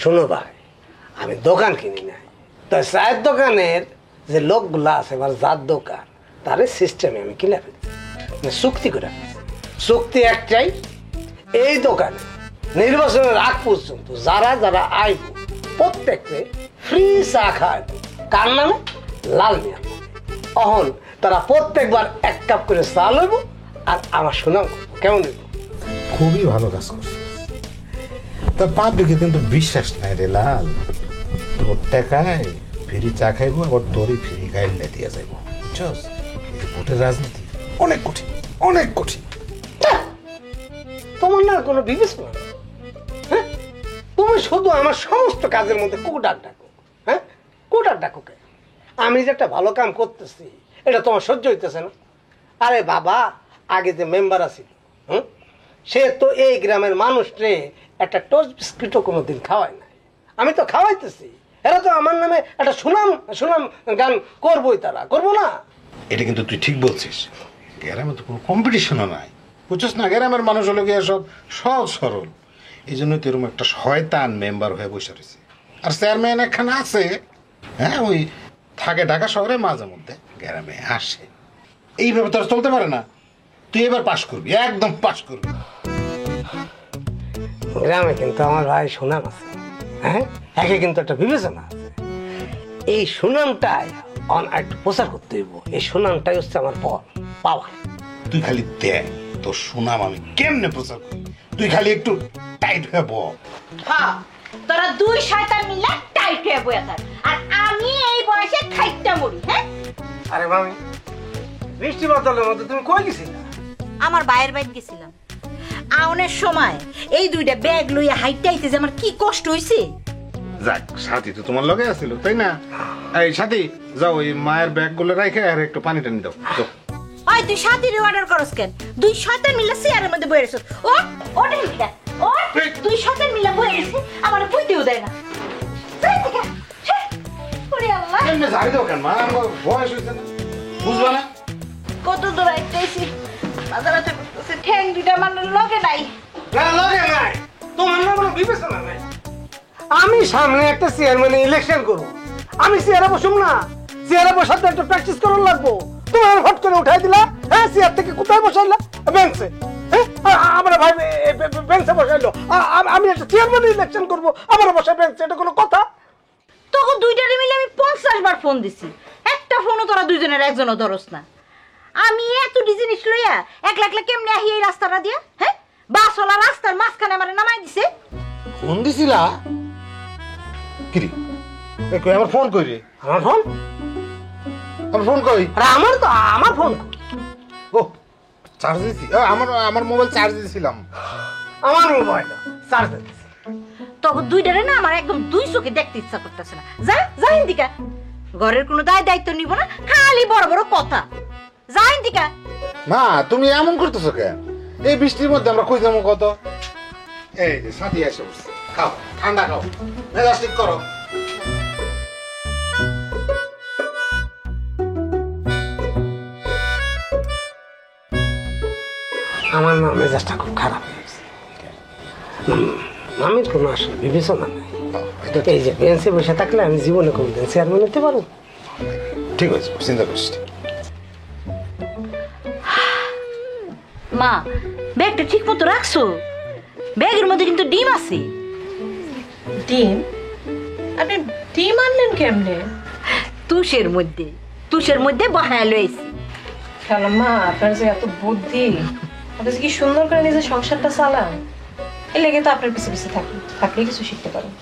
শোনো ভাই, আমি দোকান কিনি নাই, তো চায়ের দোকানের যে লোকগুলা আছে আমার যার দোকান তার সিস্টেমে আমি কিনে ফেলছি, চুক্তি করে ফেলছি। চুক্তি একটাই, এই দোকানে নির্বাচনের আগ পর্যন্ত যারা যারা আইব প্রত্যেককে ফ্রি চা খাওয়াইব। কার নামে? লাল মিয়া। অহন তারা প্রত্যেকবার 1 কাপ করে চা লইব আর আমার সুনাম করবো। কেমন হইব? খুবই ভালো কাজ করছিস। তা পাবলিকে কিন্তু বিশ্বাস নাই রে লাল। তোর টাকায় ফ্রি চা খাইবো, আবার তোরই ফ্রি গাইডলে দিয়ে যাইব। বুঝছস? ভোটের রাজনীতি অনেক কঠিন, অনেক কঠিন। তোমার না কোনো বিবেচনা? হ্যাঁ, তুমি শুধু আমার সমস্ত কাজের মধ্যে কোটার ডাকো। হ্যাঁ, কোটার ডাকো কে? আমি যে একটা ভালো কাম করতেছি এটা তোমার সহ্য হইতেছে না? আরে বাবা, আগে যে মেম্বার আছি, সে তো এই গ্রামের মানুষরে একটা টোস্ট বিস্কিটও কোনোদিন খাওয়ায় নাই। আমি তো খাওয়াইতেছি, এরা তো আমার নামে একটা সুনাম সুনাম গান করবোই, তারা করবো না? এটা কিন্তু তুই ঠিক বলছিস। গ্রামে তো কোনো কম্পিটিশনও নাই, বুঝছিস না? গ্রামের মানুষ হলো গিয়ে সব সহজ সরল। এই জন্য তো এরকম একটা শয়তান মেম্বার হয়ে বসে রয়েছে। আর চেয়ারম্যান একখানা আছে, হ্যাঁ, ওই থাকে ঢাকা শহরে, মাঝে মধ্যে গ্রামে আসে। এইভাবে তো আর চলতে পারে না। তুই এবার পাশ করবি, একদম পাশ করবি। গ্রামে কিন্তু আমার ভাই সুনাম আছে, হ্যাঁ, একে কিন্তু একটা বিবেচনা আছে। এই সুনামটাই একটু প্রচার করতে হইব। এই সুনামটাই হচ্ছে আমার পাওয়ার। তুই খালি দেখ তোর সুনাম আমি কেমনে প্রচার করি। তুই খালি একটু টাইট হয়ে বল। হ্যাঁ, তোরা 2 শয়তান মিলে টাইট হয়ে বইয়া থাক, আর আমি এই বয়সে খাইতে মরি। হ্যাঁ, আরে মামি, বৃষ্টি বাদলের মধ্যে তুমি কই গেছিলা? আমার বাইরের বাইরে গেছিলাম। আউনের সময় এই 2টা ব্যাগ লইয়া হাইটে আইতে যে আমার কি কষ্ট হইছে। যাক, সাথী তো তোমার লগে আছিল, তাই না? এই সাথী, যাও ওই মায়ের ব্যাগ গুলো রাখে আর একটু পানি টানি দাও। ওই তুই সাথীর অর্ডার করস কেন? 2 শয়তান মিলে চেয়ারের মধ্যে বইয়া রইছস। ওটা হিটা, 2 শয়তান মিলে বইয়া রইছে, আমার পুইতেও দেয় না। ওরে আল্লাহ, এমনি ঝাড়ি দাও কেন মা? আমার বয়স হয়েছে না, বুঝবা না? কত দূর আইতেছি, মাথা ব্যথা করতেছে, ঠ্যাং 2টা আমার লগে নাই। না, লগে নাই, তোমার না কোনো বিবেচনা নাই। আমি সামনে একটা চেয়ারম্যান ইলেকশন করব, আমি চেয়ারে বসুম না? চেয়ারে বসার তো একটা প্র্যাকটিস করার লাগবো। তোমার হট করে উঠাই দিলা, হ্যাঁ, চেয়ার থেকে কোথায় বসাইলা? বেঞ্চে। হ্যাঁ, আমার ভাই বেঞ্চে বসাইলো, আমি একটা চেয়ারম্যান ইলেকশন করব, আমার বসা বেঞ্চে, এটা কোনো কথা? তখন 2টারে মিলে আমি 50 বার ফোন দিছি, একটা ফোনও তোরা 2জনের একজনও ধরস না। আমি এত জিনিস লইয়া একলা একলা কেমনে আহি এই রাস্তাটা দিয়া? হ্যাঁ, বাসওয়ালা রাস্তার মাঝখানে আমারে নামাই দিছে। ফোন দিছিলা? কিরে কই আমার ফোন কই রে? আমার ফোন? আমার ফোন কই? আরে আমার ফোন ও চার্জ দিছি। আমার মোবাইল চার্জ দিছিলাম। আমার মোবাইল চার্জ দিছি। তখন 2টারে না আমার একদম 2 চোখে দেখতে ইচ্ছা করতেছে না। যা হিন্দিকা, ঘরের কোনো দায়িত্ব নিব না, খালি বড় বড় কথা। যা হিন্দিকা। মা, তুমি এমন করতেছো কেন? এই বৃষ্টির মধ্যে আমরা কই যাবো কত? এই যে সাথী এসে বসছে, খাও, ঠান্ডা খাও, মেজাজ ঠিক করো। আমার না মেজাজটা খুব খারাপ হয়েছে। মামির কোনো আসলে বিবেচনা নাই। এই যে বেঞ্চে বসে থাকলে আমি জীবনে কোনদিন চেয়ারম্যান হতে পারবো? ঠিক আছে, চিন্তা করিস না। মা, ব্যাগটা ঠিক মতো রাখছো? ব্যাগের মধ্যে কিন্তু ডিম আছে। ডিম? আপনি ডিম আনলেন কেমনে? তুষের মধ্যে বহায় লইছি। মা, আপনার যে এত বুদ্ধি, আপনি কি সুন্দর করে নিজের সংসারটা চালান, এর লেগে তো আপনার পিছে পিছে থাকলে কিছু শিখতে পারেন।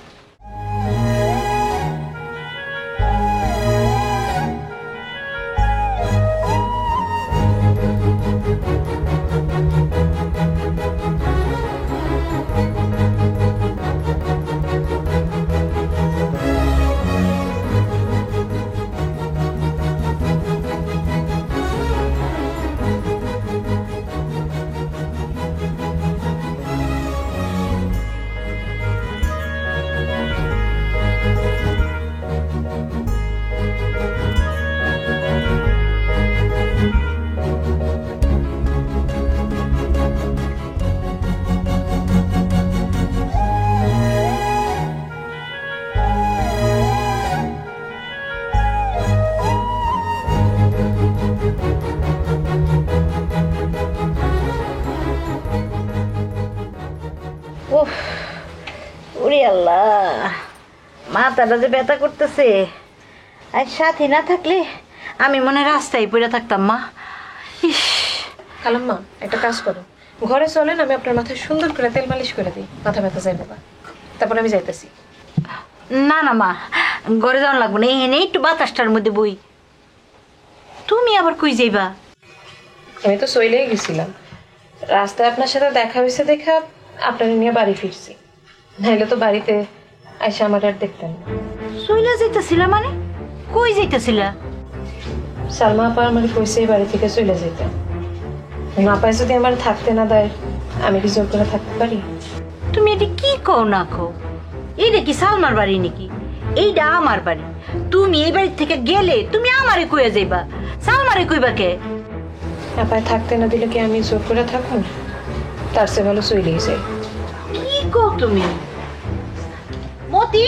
উফ, ওরে আল্লাহ, মাথাটা যে ব্যথা করতেছে। আর সাথী না থাকলে আমি মনে হয় রাস্তায় পড়ে থাকতাম মা। ইস, খালাম্মা একটা কাজ করো, ঘরে চলেন, আমি আপনার মাথায় সুন্দর করে তেল মালিশ করে দিই, মাথা ব্যথা যাইবে না। তারপর আমি যাইতেছি। না না মা, ঘরে যাওয়া লাগবে না, এনে একটু বাতাসটার মধ্যে বই। তুমি আবার কই যাইবা? আমি তো চলেই গেছিলাম, রাস্তায় আপনার সাথে দেখা হয়েছে দেখা আপনার নিয়ে বাড়ি ফিরছি, নাইলে তো বাড়িতে আইসা আমার আর দেখতেন না। চইলা যাইতেছিলা মানে? কই যাইতেছিলা? সালমা আপা আমার কইছে এই বাড়ি থেকে চলে যেতে। না পাই যদি আমার থাকতে না দেয়, আমি কি জোর করে থাকতে পারি? তুমি এটা কি কও না কও? এইটা কি সালমার বাড়ি নাকি? এইটা আমার বাড়ি। তুমি এই বাড়ি থেকে গেলে তুমি আমারে কইয়া যাইবা, সালমারে কইবা কে? আপায় থাকতে না দিলে কি আমি জোর করে থাকুন? তার চেয়ে ভালো চলেই যাই। কি কও তুমি? মতি,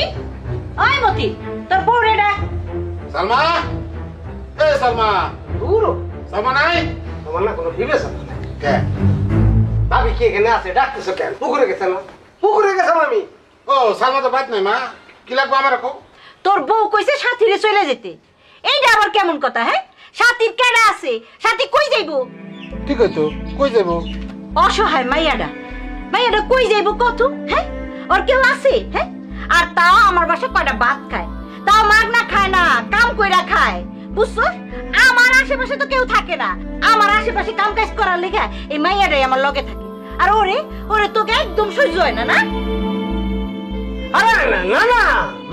আয় মতি, তোর বউরে ডাক। সালমা, এ সালমা, দূর সালমা নাই? তোমার না কোনো বিবেচনা নাই। কে? ভাবি কি এখানে আছে? ডাকতেছো কেন? পুকুরে গেছে না? পুকুরে গেছিলাম আমি। ও সালমা তো বাদ নাই মা, কি লাগবে আমার রাখো? তোর বউ কইছে সাথীরে চলে যেতে। এইটা আবার কেমন কথা? হ্যাঁ, সাথীর কেডা আছে? সাথী কই যাইবো? ঠিক আছে, কই যাবো? অসহায় মাইয়াডা, মাইয়াডা কই যাইবো কত? হ্যাঁ, ওর কেউ আছে? হ্যাঁ, আর তাও আমার বাসায় কয়টা ভাত খায়, তাও মাগনা খায় না, কাম কইরা খায়। বুঝছো? আমার আশেপাশে তো কেউ থাকে না, আমার আশেপাশে কাম কাজ করার লেগে এই মাইয়াডাই আমার লগে থাকে। আর ওরে ওরে তোকে একদম সহ্য হয় না। না আরে না না,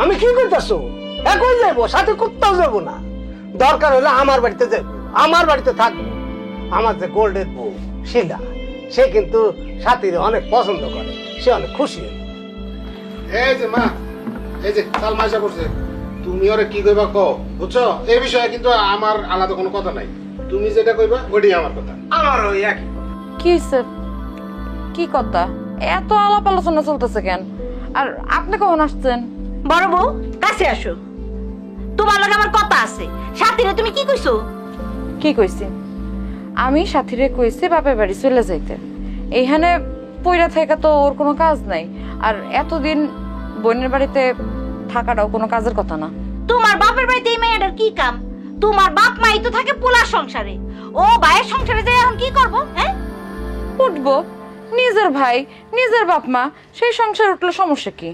আমি কি করতেছো? কই যাবো? সাথে কোথাও যাবো না। দরকার হলে আমার বাড়িতে যাবো, আমার বাড়িতে থাকবো। আমার যে গোল্ডের বউ শিলা, সে কিন্তু সাথীর অনেক পছন্দ করে, সে অনেক খুশি। এই যে মা, এই যে সালমা এসে করছে, তুমি ওরে কি কইবা কও, বুঝছো? এই বিষয়ে কিন্তু আমার আলাদা কোনো কথা নাই, তুমি যেটা কইবা ওইটাই আমার কথা। আমার ওই একই। কি হইছে? কি কথা? এত আলাপ আলোচনা চলতেছে কেন? আর আপনি কখন আসছেন? বড় বউ কাছে আসো, তোমার লগে আমার কথা আছে। সাথীরে তুমি কি কইছো? কি কইছি? আমি সাথীরে কইছি বাপের বাড়ি চলে যাইতে। এইখানে পইরা থেকে তো ওর কোনো কাজ নাই, আর এতদিন বোনের বাড়িতে থাকাটাও কোনো কাজের কথা না। তোমার বাপের বাড়িতে এই মেয়েটার কি কাম? তোমার বাপ মাই তো থাকে পোলার সংসারে, ও ভাইয়ের সংসারে যে এখন কি করবো? হ্যাঁ, উঠবো, নিজের ভাই নিজের বাপ মা, সেই সংসার উঠলে সমস্যা কি?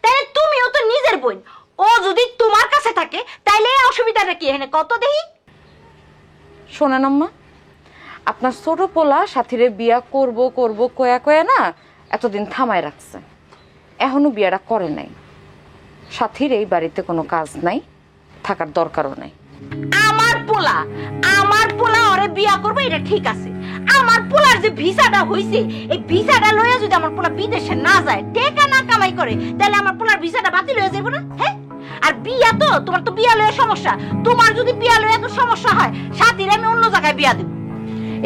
তাহলে তুমিও তো নিজের বোন, ও যদি তোমার কাছে থাকে তাইলে অসুবিধাটা কি? এখানে কত দেহি। শোনেন আম্মা, আপনার ছোট পোলা সাথীরে বিয়া করব করব কয়া কয়া না এতদিন থামায় রাখছে, এখনো বিয়াটা করে নাই। সাথীর এই বাড়িতে কোনো কাজ নাই, থাকার দরকারও নাই। আমার পোলা ওরে বিয়া করবে এটা ঠিক আছে। আমার পোলার যে ভিসাটা হইছে, এই ভিসাটা লইয়া যদি আমার পোলা বিদেশে না যায়, টাকা না কামাই করে, তাহলে আমার পোলার ভিসাটা বাতিল হয়ে যাবে না? হ্যাঁ, আর বিয়া তো তোমার তো বিয়া লইয়া সমস্যা। তোমার যদি বিয়া লইয়া তো সমস্যা হয়, সাথীরে আমি অন্য জায়গায় বিয়া দেব।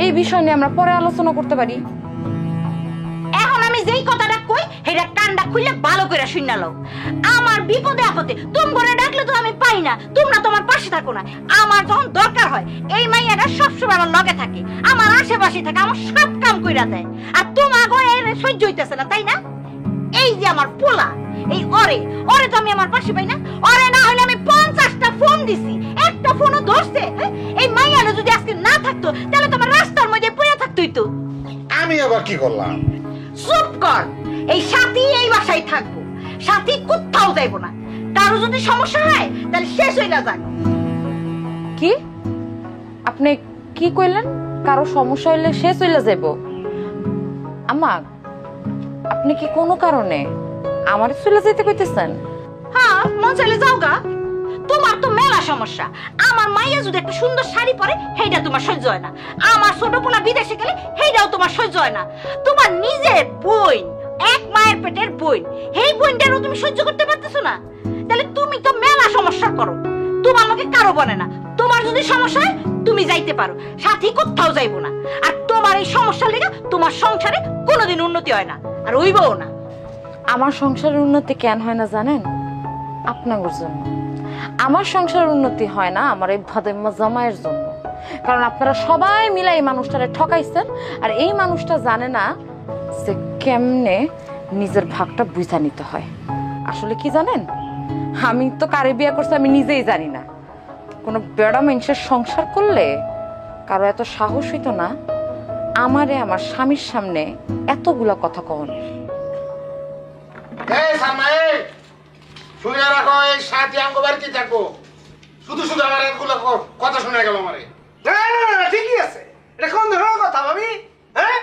এই বিষয় নিয়ে আমরা পরে আলোচনা করতে পারি। এখন আমি যেই কথাটা কই সেটা কানটা খুলে ভালো করে শুনে লও। আমার বিপদে আপদে তুমি করে ডাকলে তো আমি পাই না, তোমরা তোমার পাশে থাকো না। আমার যখন দরকার হয় এই মাইয়াটা সবসময় আমার লগে থাকে, আমার আশেপাশে থাকে, আমার সব কাম কইরা দেয়। আর তোমার ঘরে সহ্য হইতেছে না, তাই না? এই যে আমার পোলা, এই ওরে তো আমি আমার পাশে পাই না। ওরে না হলে আমি 50টা ফোন দিছি, একটা ফোনও ধরছে। এই মাইয়াটা যদি আজকে না থাকতো তাহলে তোমার রাস্তার মধ্যে পড়ে থাকতোই তো। আমি আবার কি করলাম? চুপ কর। এই সাথী এই বাসায় থাকবো, সাথী কোথাও যাইবো না। কারো যদি সমস্যা হয় তাহলে শেষ হইলা যাক। কি আপনি কি কইলেন? কারো সমস্যা হইলে সে চলে যাইব? আম্মা, আপনি কি কোনো কারণে আমার চলে যাইতে কইতেছেন? হ্যাঁ, মন চাইলে যাও গা। তোমার তো মেলা সমস্যা। আমার মাইয়া যদি একটা সুন্দর শাড়ি পরে সেইটা তোমার সহ্য হয় না, আমার ছোট পোলা বিদেশে গেলে সেইটাও তোমার সহ্য হয় না। তোমার নিজের বোন, এক মায়ের পেটের বোন, সেই বোনটারও তুমি সহ্য করতে পারতেছো না, তাহলে তুমি তো মেলা সমস্যা করো। তোমার লোকে কারো বনে না। তোমার যদি সমস্যা হয় তুমি যাইতে পারো, সাথী কোথাও যাইবো না। আর তোমার এই সমস্যা লেগে তোমার সংসারে কোনোদিন উন্নতি হয় না, আর হইবও না। আমার সংসারের উন্নতি কেন হয় না জানেন? আপনার জন্য। আমার সংসারের উন্নতি হয় না আমার এই ভাদেম্মা জামাইয়ের জন্য। কারণ আপনারা সবাই মিলে এই মানুষটারে ঠকাইছেন, আর এই মানুষটা জানে না যে কেমনে নিজের ভাগটা বুঝা নিতে হয়। আসলে কি জানেন, আমি তো কারে বিয়ে করছি আমি নিজেই জানি না। কোনো বেড়া মানুষের সংসার করলে কারো এত সাহস হইতো না আমারে আমার স্বামীর সামনে এতগুলা কথা কওনের। এই সামাই শুনে রাখো, এই সাথে আমগো বাড়িতে থাকো। শুধু শুধু আমার এতগুলো কথা শুনে গেল আমারে। না না না, ঠিকই আছে। এটা কোন ধরনের কথা ভাবি? হ্যাঁ,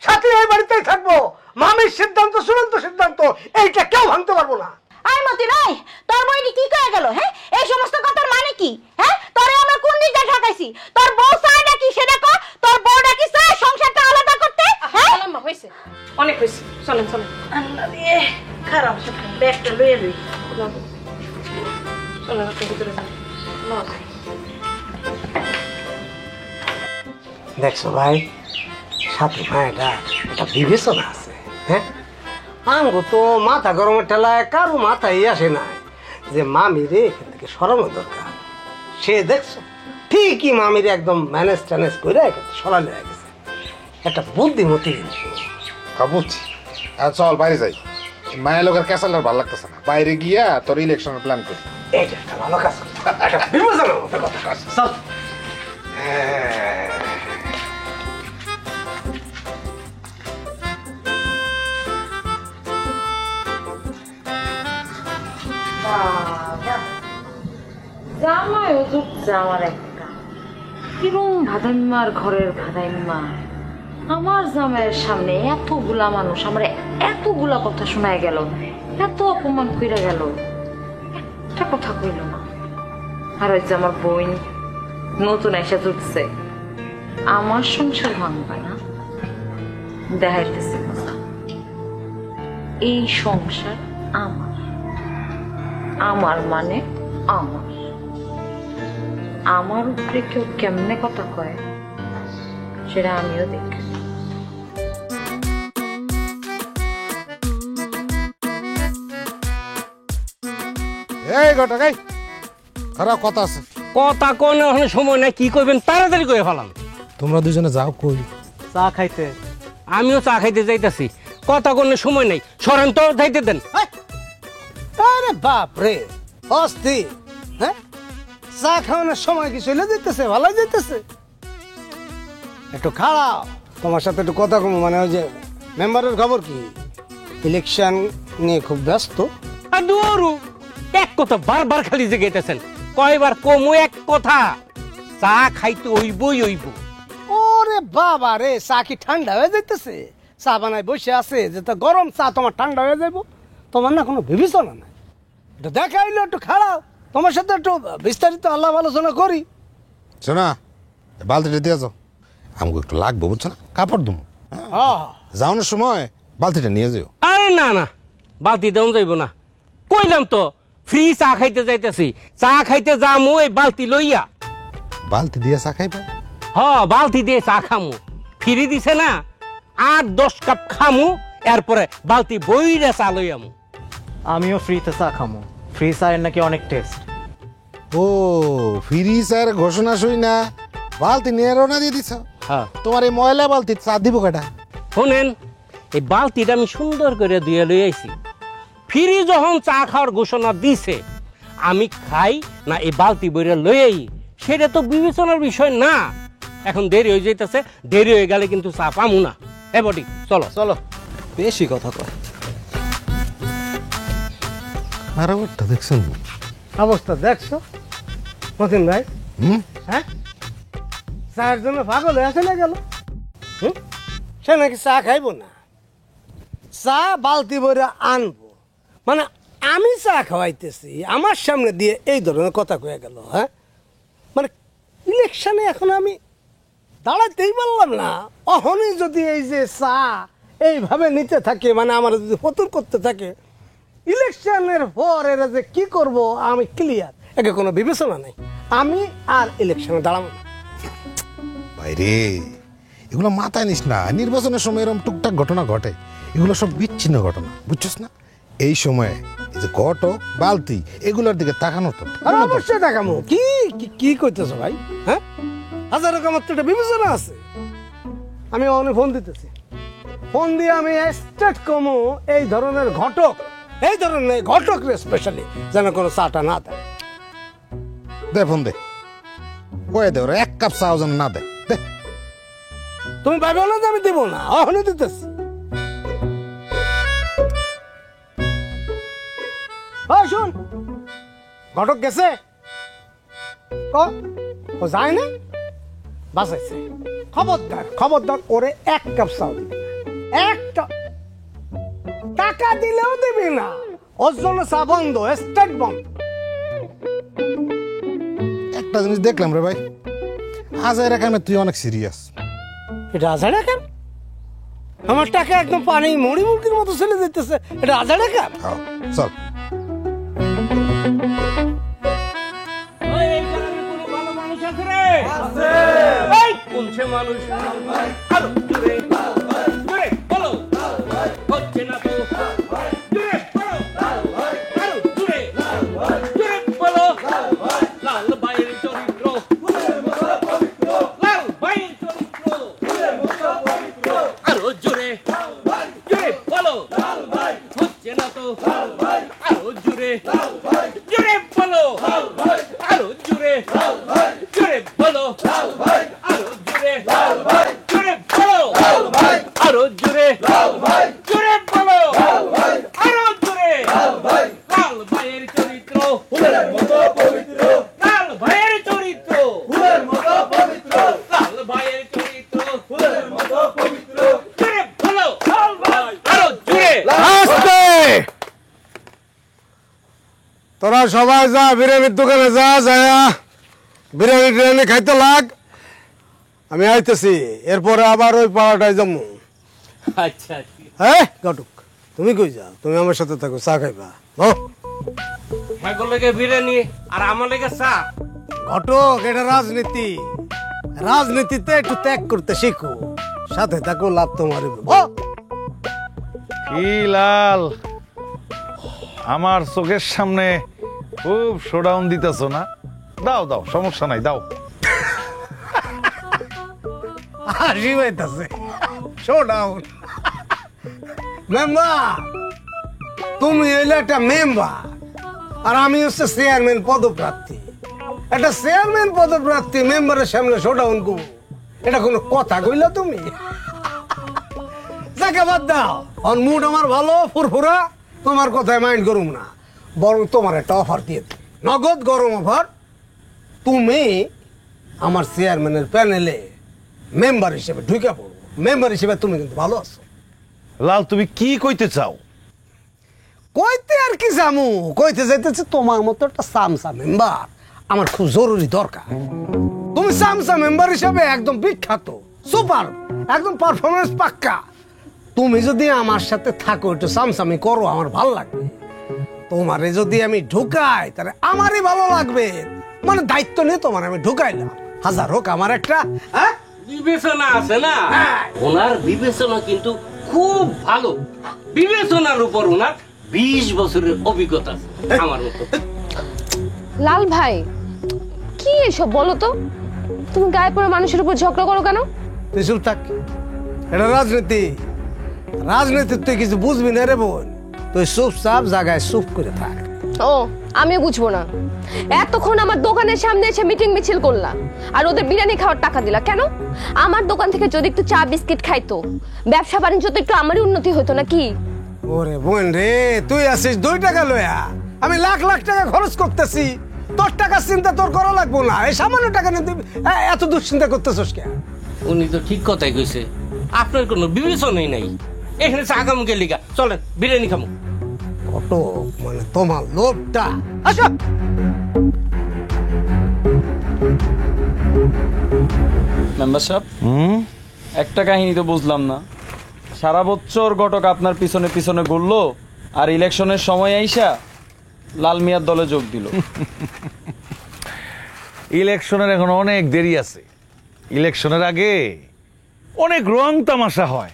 সাথী এই বাড়িতেই থাকবো। মামির সিদ্ধান্ত চূড়ান্ত সিদ্ধান্ত, এইটা কেউ ভাঙতে পারবো না। আই মতি নাই, তোর বইনি কি কয়ে গেল? হ্যাঁ, এই সমস্ত কথার মানে কি? হ্যাঁ, তোরে আমরা কোন দিকটা ঠকাইছি? তোর বউ চায় নাকি সেটা কর। তোর বউটা কি চায় সংসারটা আলাদা করতে? হ্যাঁ, আম্মা হয়েছে, অনেক হয়েছে, চলেন চলেন। আল্লাহ রে, খারাপ ব্যাগটা লইয়ে লই। চলেন আপনি ভিতরে যান। দেখছো ভাই, সাথী মায়েরা একটা বিবেচনা আছে। হ্যাঁ, আমগো তো মাথা গরমের ঠেলায় কারো মাথায় আসে নাই যে মামিরে এখান থেকে সরানো দরকার। সে দেখছো ঠিকই মামিরে একদম ম্যানেজ ট্যানেজ করে এখান থেকে সরানো হয়ে গেছে। একটা বুদ্ধিমতী বুঝছি। আর চল বাইরে যাই, মায়ের লোকের ক্যাসালার ভালো লাগতেছে না। বাইরে গিয়া তোর ইলেকশনের প্ল্যান করি। এটা একটা ভালো কাজ করছে, একটা বিবেচনার মতো কথা। চল। জামাইও জুটছে আমার একটা। কিরম ভাদাইম্মার ঘরের ভাদাইম্মা। আমার জামাইয়ের সামনে এতগুলা মানুষ আমার এতগুলা কথা শোনায় গেল, এত অপমান কইরা গেল, একটা কথা কইল না। আর ওই যে আমার বোন নতুন এসে জুটছে, আমার সংসার ভাঙবে না দেখাইতেছে কথা। এই সংসার আমার, আমার মানে আমার। আমার উপরে কেউ কেমনে কথা কয় সেটা আমিও দেখি। এই গোটা গাই খারাপ কথা আছে। কথা কোন সময় নাই, কি করবেন তাড়াতাড়ি করে ফেলাম। তোমরা দুজনে যাও কই? চা খাইতে। আমিও চা খাইতে যাইতাছি, কথা কোন সময় নাই। সরেন তো, যাইতে দেন। আরে বাপ রে, অস্থি। হ্যাঁ, চা খাওয়ানোর সময় কি চলে যেতেছে? ভালো যেতেছে। একটু খাড়াও, তোমার সাথে একটু কথা কম। মানে ওই যে মেম্বারের খবর কি? ইলেকশন নিয়ে খুব ব্যস্ত। আর দুয়ারু এক কথা বারবার খালি জেগেতেছেন, কয়বার কমু এক কথা। চা খাইতে ওইবই ওইব। ওরে বাবা রে, চা কি ঠান্ডা হয়ে যাইতেছে? চা বানায় বসে আছে যে তা গরম চা তোমার ঠান্ডা হয়ে যাইব? তোমার না কোনো বিবেচনা নাই। একটু দেখা হইলো, একটু খাড়াও, তোমার সাথে একটু বিস্তারিত আলাপ আলোচনা করি। শোনা, বালতিটা দিয়ে যাও, আমাকে একটু লাগবে বুঝছো না, কাপড় দুমো। যাওয়ানোর সময় বালতিটা নিয়ে যাও। আরে না না, বালতি দেওয়া যাইব না। কইলাম তো ফ্রি চা খাইতে যাইতেছি, চা খাইতে যামু এই বালতি লইয়া। বালতি দিয়ে চা খাইবা? হ, বালতি দিয়ে চা খামু। ফ্রি দিছে না, 8-10 কাপ খামু, এরপরে বালতি বইরে চা লইয়ামু। আমিও ফ্রিতে চা খামো। ফ্রি চায়ের নাকি অনেক টেস্ট। ও ফ্রি স্যার ঘোষণা শুই না বালতি নিয়ে রওনা দিয়ে দিছ। হ্যাঁ, তোমার এই ময়লা বালতি চা দিব কেটা? শোনেন, এই বালতিটা আমি সুন্দর করে ধুয়ে লই আইছি। ফ্রি যখন চা খাওয়ার ঘোষণা দিছে, আমি খাই না এই বালতি বইরে লই আই, সেটা তো বিবেচনার বিষয় না। এখন দেরি হয়ে যাইতেছে, দেরি হয়ে গেলে কিন্তু চা পামু না। এ বটি, চলো চলো, বেশি কথা কয়। খারাপটা দেখছেন? অবস্থা দেখছো মতিন ভাই? হুম, হ্যাঁ, চায়ের জন্য পাগল হয়ে চলে গেল। সে নাকি চা খাইবো না, চা বালতি ভরে আনবো। মানে আমি চা খাওয়াইতেছি, আমার সামনে দিয়ে এই ধরনের কথা কয়ে গেল। হ্যাঁ, মানে ইলেকশনে এখন আমি দাঁড়াতেই পারলাম না। অহনই যদি এই যে চা এইভাবে নিতে থাকে, মানে আমার যদি ফতুর করতে থাকে, ইলেকশনের পর এরা যে কি করব আমি ক্লিয়ার। একে কোনো বিবেচনা নেই। আমি আর ইলেকশনে দাঁড়াবো না। বাইরে এগুলো মাথায় নিস না। নির্বাচনের সময় এরকম টুকটাক ঘটনা ঘটে, এগুলো সব বিচ্ছিন্ন ঘটনা, বুঝছিস না? এই সময়ে এই যে ঘটক বালতি এগুলোর দিকে তাকানো তো। আর অবশ্যই দেখামো। কি কি কইতেছো ভাই? হ্যাঁ, হাজার রকম একটা বিবেচনা আছে। আমি অনেক ফোন দিতেছি। ফোন দিয়ে আমি স্টেট কমু এই ধরনের ঘটক রে স্পেশালি যেন কোনো চাটা না দেয়। দে ফোন দে, কয়ে দে ওরা 1 কাপ চা যেন না দে। দে তুমি ভাবে না যে আমি দেবো না, এখনই দিতেছি। শোন, ঘটক গেছে? ও যায় না? বাসাইছে। খবরদার ওরে 1 কাপ চাও দিবি না, একটা টাকা দিলেও দিবি না। ওর জন্য চা বন্ধ, স্টার্ট বন্ধ। একটা জিনিস দেখলাম রে ভাই, আজের এখানে তুই অনেক সিরিয়াস। এটা আজাড়া কেন? আমার টাকা একদম পানি মুড়ি মুরগির মতো চলে যেতেছে, এটা আজাড়া কেন? চল এই গ্রামে কোনো ভালো মানুষ আছে রে? এই কোনছে মানুষ? আরো জোরে, জোরে বলো। হচ্ছে না তো। জোরে বলো। আরো জোরে, জোরে বলো। লাল ভাইয়ের চরিত্র, লাল ভাইয়ের চরিত্র, আরো জোরে, জোরে বলো। হচ্ছে না তো। আরো জোরে, জোরে বলো। আরো জোরে, জোরে বলো। আরো জোরে, জোরে বলো। আরো জোরে, জোরে বলো। আরো জোরে। লাল ভাইয়ের চরিত্র, লাল ভাইয়ের চরিত্র, লাল ভাইয়ের চরিত্র, জোরে বলো। আরো জোরে। তোরা সবাই যা, বিরিয়ানির দোকানে যা, বিরিয়ানি খাইতে লাগ। আমি আইতেছি, এরপরে আবার ওই পাড়াটায় যাবো। আচ্ছা হ্যাঁ ঘটক, তুমি কই যাও? তুমি আমার সাথে থাকো, চা খাইবা। মাইকল লেগে বিরিয়ানি আর আমার লেগে চা। ঘটক, এটা রাজনীতি। রাজনীতিতে একটু ত্যাগ করতে শিখো, সাথে থাকো, লাভ তোমার। কি লাল, আমার চোখের সামনে খুব শোডাউন দিতেছ না? দাও দাও, সমস্যা নাই, দাও। হাসি পাইতাছে। শোডাউন মেম্বার, তুমি হইলে একটা মেম্বার আর আমি হচ্ছে চেয়ারম্যান পদপ্রার্থী। একটা চেয়ারম্যান পদপ্রার্থী মেম্বারের সামনে শোডাউন করবো, এটা কোনো কথা কইলা তুমি? যাকে বাদ দাও, মুড আমার ভালো ফুরফুরা, তোমার কথায় মাইন্ড করুম না। বরং তোমার একটা অফার দিয়ে দিই, নগদ গরম অফার। তুমি আমার চেয়ারম্যানের প্যানেলে মেম্বার হিসেবে ঢুকে পড়ো। মেম্বার হিসেবে তুমি কিন্তু ভালো আছো। লাল, তুমি কি কইতে চাও? কইতে আর কি জামু, কইতে যাইতেছে তোমার মতো একটা সামসা মেম্বার আমার খুব জরুরি দরকার। তুমি সামসা মেম্বার হিসেবে একদম বিখ্যাত, সুপার, একদম পারফরমেন্স পাক্কা। তুমি যদি আমার সাথে থাকো, একটু সামসামি করো, আমার ভালো লাগবে। তোমারে যদি আমি ঢুকাই তাহলে আমারই ভালো লাগবে। মানে দায়িত্ব নিয়ে তোমার আমি ঢুকাইলাম, হাজার হোক আমার একটা বিবেচনা আছে না। ওনার বিবেচনা কিন্তু খুব ভালো। বিবেচনার উপর ওনার 20 বছরের অভিজ্ঞতা আছে আমার মতো। লাল ভাই, কি এসব বলো তো? তুমি গায়ে পড়ে মানুষের উপর ঝগড়া করো কেন? তুই চুপ থাক, এটা রাজনীতি। রাজনীতি তুই কিছু বুঝবি না রে বোন, তুই চুপচাপ জায়গায় চুপ করে থাক। ও, আমি বুঝবো না। এতক্ষণ আমার দোকানের সামনে এসে মিটিং মিছিল করলা আর ওদের বিরিয়ানি খাওয়ার টাকা দিলা কেন? আমার দোকান থেকে যদি একটু চা বিস্কিট খাইতো, ব্যবসা বাণিজ্য তো একটু আমারই উন্নতি হতো নাকি? ওরে বোন রে, তুই আসিস 2 টাকা লয়া, আমি লাখ লাখ টাকা খরচ করতেছি। তোর টাকার চিন্তা তোর করা লাগবো না। এই সামান্য টাকা নিয়ে তুই এত দুশ্চিন্তা করতেছিস কেন? উনি তো ঠিক কথাই কইছে, আপনার কোনো বিবেচনাই নাই। এখানে চা খামু কে লিগা? চলেন বিরিয়ানি খামু। কত মানে তোমার লোভটা। আসো। মেম্বার সাহেব, একটা কাহিনী তো বুঝলাম না। সারা বছর ঘটক আপনার পিছনে পিছনে ঘুরলো আর ইলেকশনের সময় আইসা লাল মিয়ার দলে যোগ দিল। ইলেকশনের এখন অনেক দেরি আছে। ইলেকশনের আগে অনেক রং তামাশা হয়,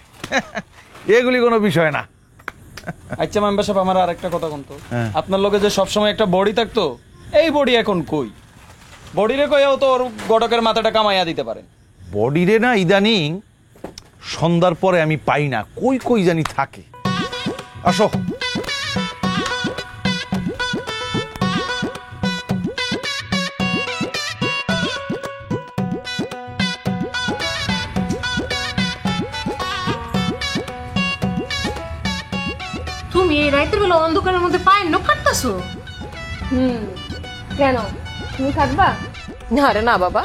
এগুলি কোনো বিষয় না। আচ্ছা মেম্বার সাহেব, আমার আর একটা কথা বলতো, আপনার লগে যে সবসময় একটা বডি থাকতো, এই বডি এখন কই? বডি রে কইও তো ওর ঘটকের মাথাটা কামাইয়া দিতে পারে। বডি রে না, ইদানিং সন্ধ্যার পরে আমি পাই না, কই কই জানি থাকে। আসো। তুমি এই রাতের বেলা অন্ধকারের মধ্যে পায়ের নখ কাটতেছো? কেন, তুমি কাটবা? আরে না বাবা,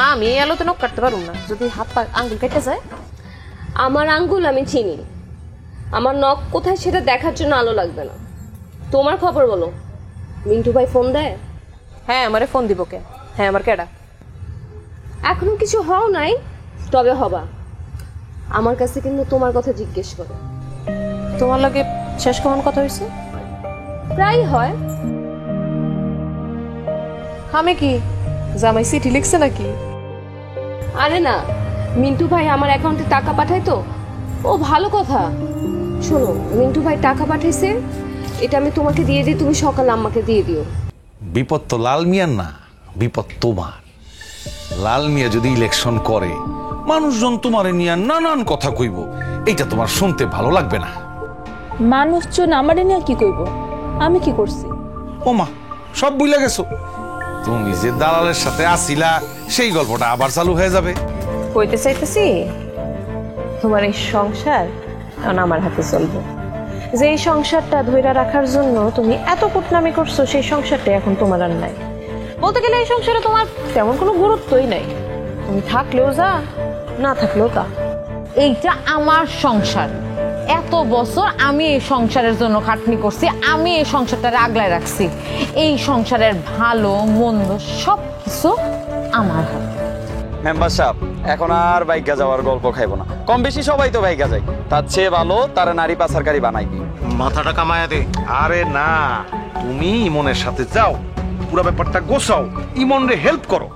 আমি এই আলোতে নখ কাটতে পারবো না, যদি হাত পা আঙ্গুল কেটে যায়। আমার আঙ্গুল আমি চিনি, আমার নখ কোথায় সেটা দেখার জন্য আলো লাগবে না। তোমার খবর বলো, মিন্টু ভাই ফোন দেয়? হ্যাঁ, আমারে ফোন দিব কে? হ্যাঁ, আমার কেডা? এখনো কিছু হও নাই, তবে হবা। আমার কাছে কিন্তু তোমার কথা জিজ্ঞেস করে। তোমার লাগে শেষ কেমন কথা হয়েছে? প্রায় হয়। আমি কি জামাই চিঠি লিখছে নাকি? আরে না, মিন্টু ভাই আমার অ্যাকাউন্টে টাকা পাঠায় তো। ও ভালো কথা। শোনো, মিন্টু ভাই টাকা পাঠাইছে, এটা আমি তোমাকে দিয়ে দিই, তুমি সকালে আম্মাকে দিয়ে দিও। বিপদ তো লাল মিয়ার না, বিপদ তোমার। লাল মিয়া যদি ইলেকশন করে, মানুষজন তোমারে নিয়ে নানান কথা কইব, এইটা তোমার শুনতে ভালো লাগবে না। মানুষজন আমারে নিয়ে কি কইব? আমি কি করছি? ওমা, সব ভুলে গেছো। তুমি যে দালালের সাথে আসিলা, সেই গল্পটা আবার চালু হয়ে যাবে। কইতে চাইতেছি, তোমার এই সংসার এখন আমার হাতে চলবে। যে এই সংসারটা ধইরা রাখার জন্য তুমি এত কুটনামি করছো, সেই সংসারটা এখন তোমার আর নাই। বলতে গেলে এই সংসারে তোমার তেমন কোনো গুরুত্বই নাই। তুমি থাকলেও যা, না থাকলেও তা। এইটা আমার সংসার, এত বছর আমি এই সংসারের জন্য খাটনি করছি, আমি এই সংসারটা আগলায় রাখছি। এই সংসারের ভালো মন্দ সব কিছু আমার হাতে। মেম্বার সাহেব, এখন আর বাইকা যাওয়ার গল্প খাইব না। কম বেশি সবাই তো বাইকা যায়, তার চেয়ে ভালো তারা নারী পাচারকারী বানাই দিই। মাথাটা কামায়া দে। আরে না, তুমি ইমনের সাথে যাও, পুরো ব্যাপারটা গোছাও, ইমন রে হেল্প করো।